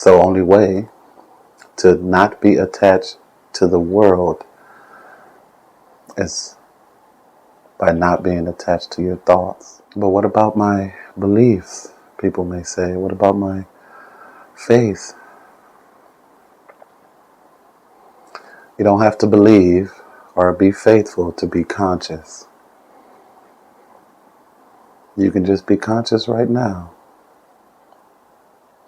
So only way to not be attached to the world is by not being attached to your thoughts. But what about my beliefs? People may say, what about my faith? You don't have to believe or be faithful to be conscious. You can just be conscious right now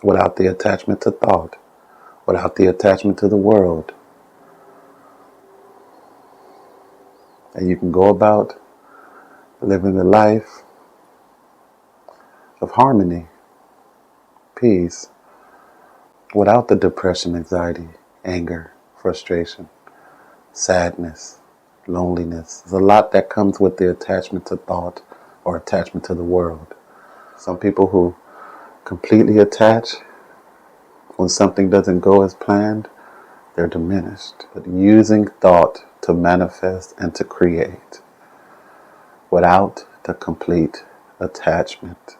without the attachment to thought, without the attachment to the world. And you can go about living a life of harmony, peace, without the depression, anxiety, anger, frustration, sadness, loneliness. There's a lot that comes with the attachment to thought or attachment to the world. Some people who completely attach, when something doesn't go as planned, they're diminished. But using thought to manifest and to create without the complete attachment.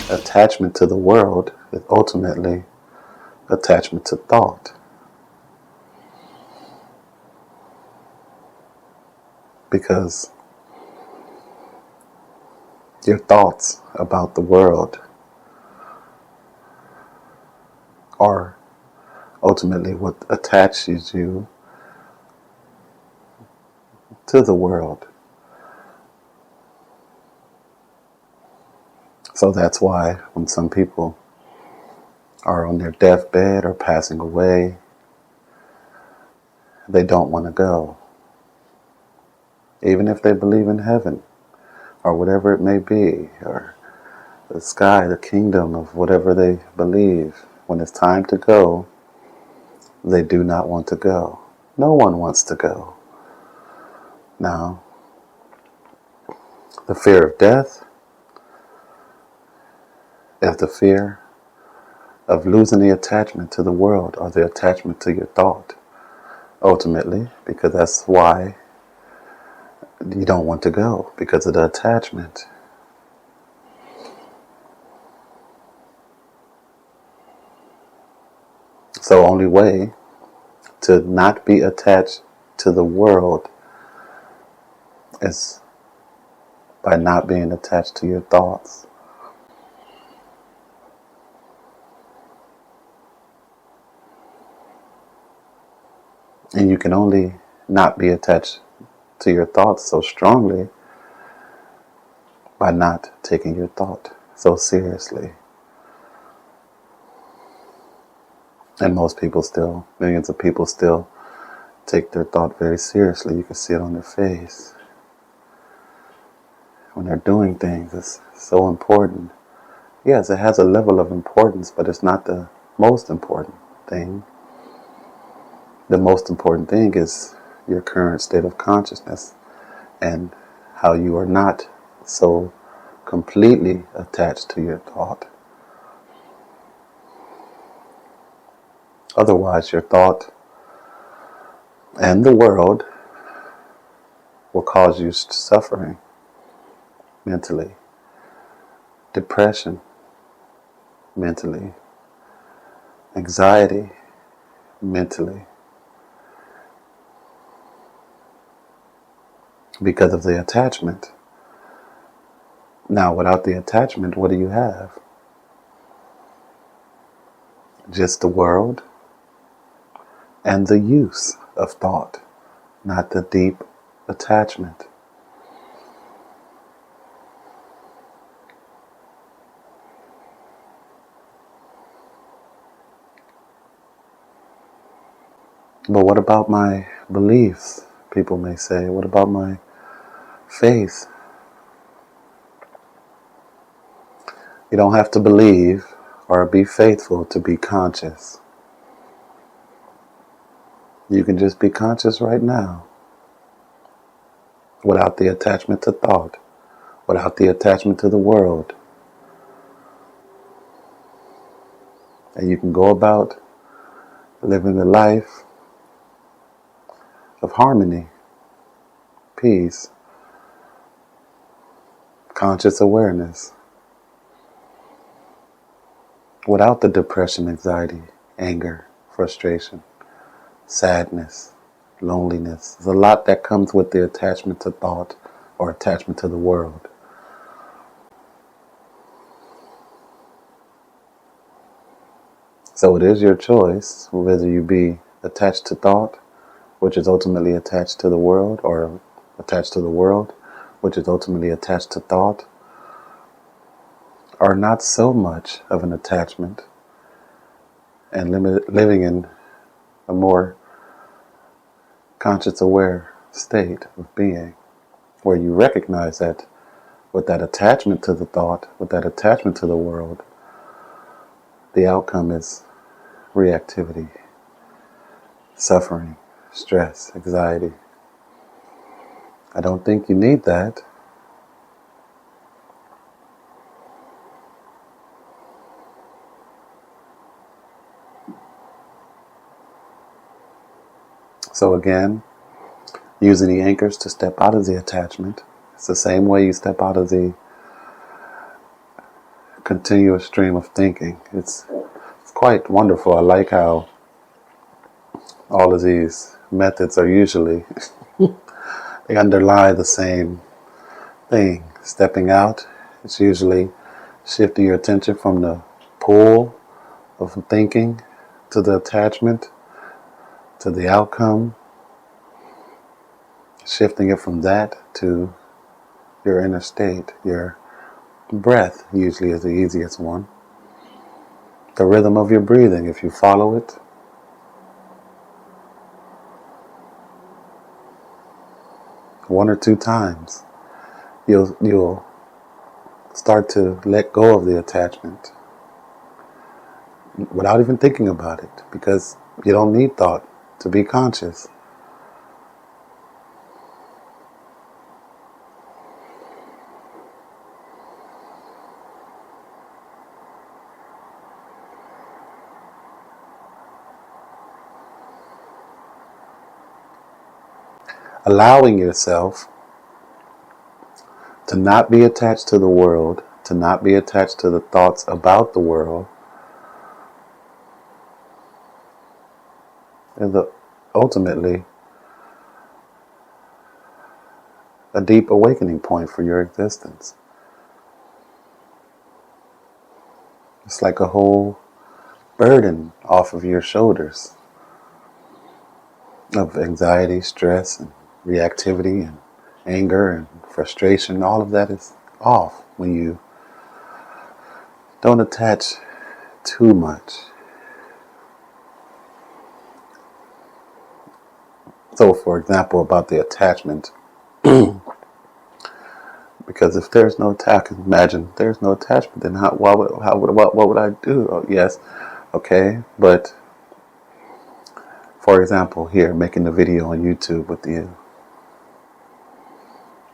Attachment to the world is ultimately attachment to thought. Because your thoughts about the world are ultimately what attaches you to the world. So that's why when some people are on their deathbed or passing away, they don't want to go. Even if they believe in heaven or whatever it may be, or the sky, the kingdom of whatever they believe, when it's time to go, they do not want to go. No one wants to go. Now, the fear of death is the fear of losing the attachment to the world or the attachment to your thought, ultimately, because that's why you don't want to go, because of the attachment. So only way to not be attached to the world is by not being attached to your thoughts. And you can only not be attached to your thoughts so strongly by not taking your thought so seriously. And most people still, millions of people still take their thought very seriously. You can see it on their face. When they're doing things, it's so important. Yes, it has a level of importance, but it's not the most important thing. The most important thing is your current state of consciousness and how you are not so completely attached to your thought. Otherwise, your thought and the world will cause you suffering mentally, depression mentally, anxiety mentally, because of the attachment. Now, without the attachment, what do you have? Just the world and the use of thought, not the deep attachment. But what about my beliefs? People may say, what about my faith? You don't have to believe or be faithful to be conscious. You can just be conscious right now without the attachment to thought, without the attachment to the world. And you can go about living a life of harmony, peace, conscious awareness, without the depression, anxiety, anger, frustration, sadness, loneliness. There's a lot that comes with the attachment to thought or attachment to the world. So it is your choice whether you be attached to thought, which is ultimately attached to the world, or attached to the world, which is ultimately attached to thought, or not so much of an attachment and living in a more conscious, aware state of being, where you recognize that with that attachment to the thought, with that attachment to the world, the outcome is reactivity, suffering, stress, anxiety. I don't think you need that. So again, using the anchors to step out of the attachment. It's the same way you step out of the continuous stream of thinking. It's quite wonderful. I like how all of these methods are usually, they underlie the same thing. Stepping out, it's usually shifting your attention from the pull of thinking to the attachment, to the outcome, shifting it from that to your inner state. Your breath usually is the easiest one. The rhythm of your breathing, if you follow it, one or two times, you'll start to let go of the attachment without even thinking about it, because you don't need thought to be conscious. Allowing yourself to not be attached to the world, to not be attached to the thoughts about the world, is ultimately a deep awakening point for your existence. It's like a whole burden off of your shoulders of anxiety, stress, and reactivity, and anger, and frustration. All of that is off when you don't attach too much. So, for example, about the attachment, because if there's no attachment, imagine there's no attachment, then what would I do? Oh, yes, okay, but for example, here making the video on YouTube with you,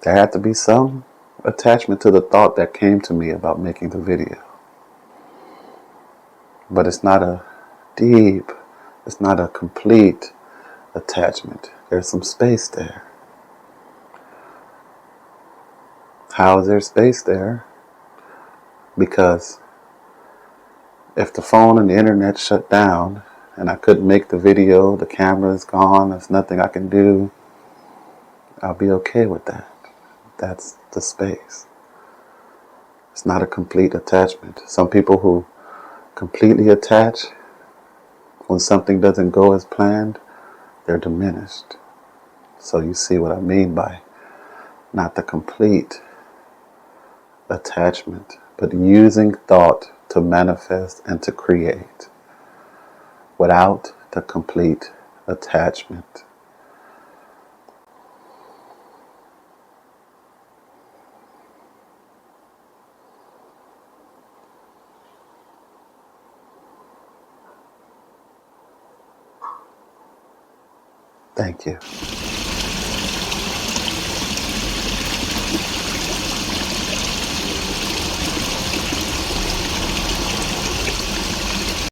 there had to be some attachment to the thought that came to me about making the video, but it's not a deep, it's not a complete attachment. There's some space there. How is there space there? Because if the phone and the internet shut down and I couldn't make the video, the camera is gone, there's nothing I can do, I'll be okay with that. That's the space. It's not a complete attachment. Some people who completely attach, when something doesn't go as planned, they're diminished. So you see what I mean by not the complete attachment, but using thought to manifest and to create without the complete attachment. Thank you.